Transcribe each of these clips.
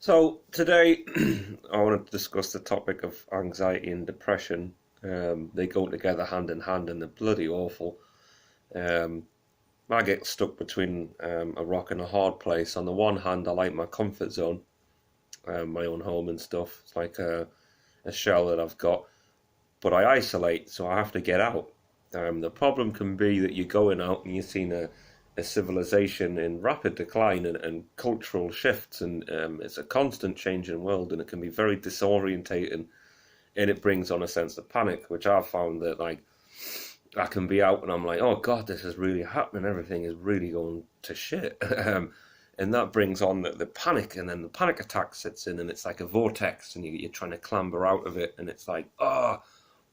So today I want to discuss the topic of anxiety and depression. They go together hand in hand and they're bloody awful. Um, I get stuck between a rock and a hard place. On the one hand, I like my comfort zone, my own home and stuff. It's like a shell that I've got, but I isolate, so I have to get out. The problem can be that you're going out and you're seeing a civilization in rapid decline and cultural shifts, and it's a constant changing world, and it can be very disorientating, and it brings on a sense of panic, which I've found that like I can be out and I'm like, oh God, this is really happening. Everything is really going to shit. And that brings on the panic, and then the panic attack sits in, and it's like a vortex, and you're trying to clamber out of it, and it's like, oh,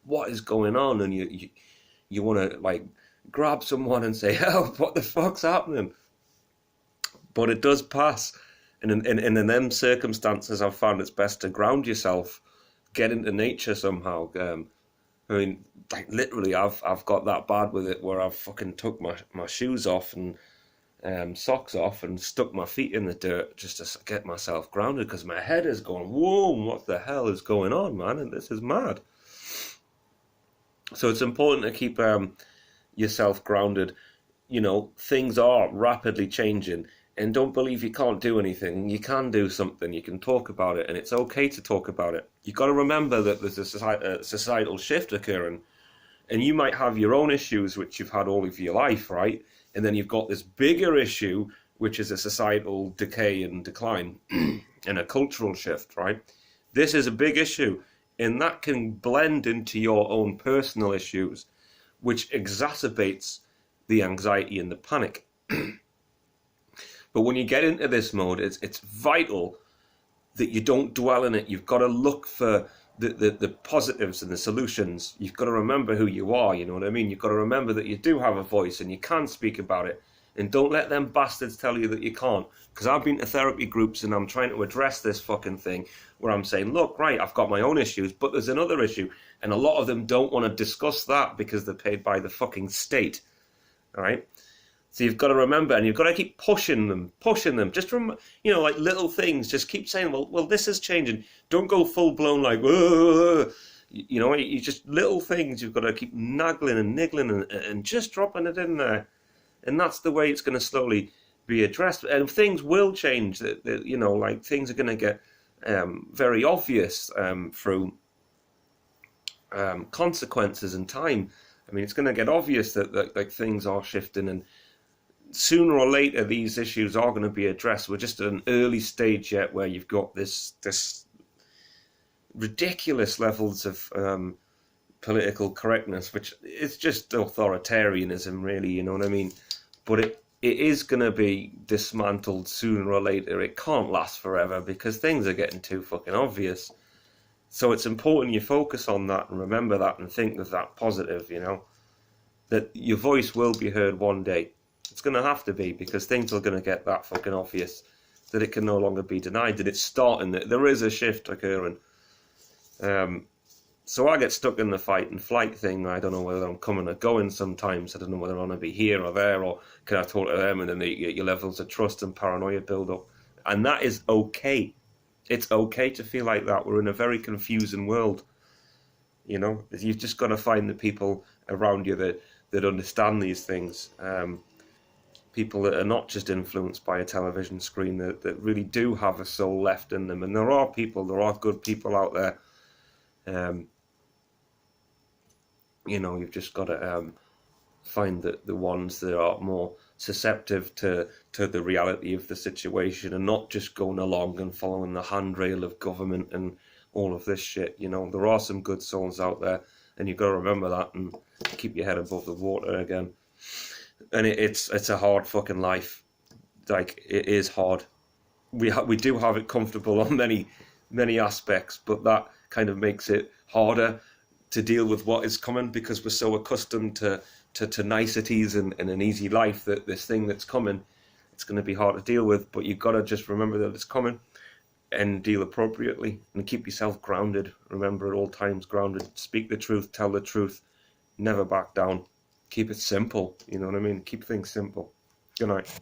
what is going on? And you want to like grab someone and say, help, what the fuck's happening? But it does pass. And in them circumstances, I've found it's best to ground yourself, get into nature somehow. I mean, like literally, I've got that bad with it where I've fucking took my shoes off and socks off and stuck my feet in the dirt just to get myself grounded, because my head is going, whoa, what the hell is going on, man? And this is mad. So it's important to keep yourself grounded. You know, things are rapidly changing, and don't believe you can't do anything. You can do something. You can talk about it, and it's okay to talk about it. You've got to remember that there's a societal shift occurring, and you might have your own issues, which you've had all of your life, right? And then you've got this bigger issue, which is a societal decay and decline and a cultural shift, right? This is a big issue, and that can blend into your own personal issues, which exacerbates the anxiety and the panic. But when you get into this mode, it's vital that you don't dwell in it. You've got to look for the positives and the solutions. You've got to remember who you are, you know what I mean? You've got to remember that you do have a voice and you can speak about it. And don't let them bastards tell you that you can't. Because I've been to therapy groups and I'm trying to address this fucking thing where I'm saying, look, right, I've got my own issues, but there's another issue. And a lot of them don't want to discuss that because they're paid by the fucking state. All right? So you've got to remember, and you've got to keep pushing them. Just from, you know, like little things. Just keep saying, well, this is changing. Don't go full blown like, whoa. You know, you just little things. You've got to keep nagging and niggling and just dropping it in there, and that's the way it's going to slowly be addressed. And things will change. You know, like things are going to get very obvious through consequences and time. I mean, it's going to get obvious that like things are shifting, and sooner or later these issues are going to be addressed. We're just at an early stage yet where you've got this ridiculous levels of political correctness, which is just authoritarianism, really, you know what I mean? But it is going to be dismantled sooner or later. It can't last forever because things are getting too fucking obvious. So it's important you focus on that and remember that and think of that positive, you know, that your voice will be heard one day. It's going to have to be, because things are going to get that fucking obvious that it can no longer be denied, that it's starting, that there is a shift occurring. So I get stuck in the fight and flight thing. I don't know whether I'm coming or going sometimes. I don't know whether I want to be here or there, or can I talk to them, and then your levels of trust and paranoia build up. And that is okay. It's okay to feel like that. We're in a very confusing world. You know, you've just got to find the people around you that understand these things. People that are not just influenced by a television screen, that really do have a soul left in them. And there are good people out there. You know, you've just got to find the ones that are more susceptible to the reality of the situation, and not just going along and following the handrail of government and all of this shit. You know, there are some good souls out there, and you've got to remember that and keep your head above the water again. And it's a hard fucking life. Like, it is hard. We do have it comfortable on many aspects, but that kind of makes it harder to deal with what is coming, because we're so accustomed to niceties and an easy life, that this thing that's coming, it's going to be hard to deal with. But you've got to just remember that it's coming and deal appropriately and keep yourself grounded. Remember, at all times grounded. Speak the truth, tell the truth, never back down. Keep it simple, you know what I mean? Keep things simple. Good night.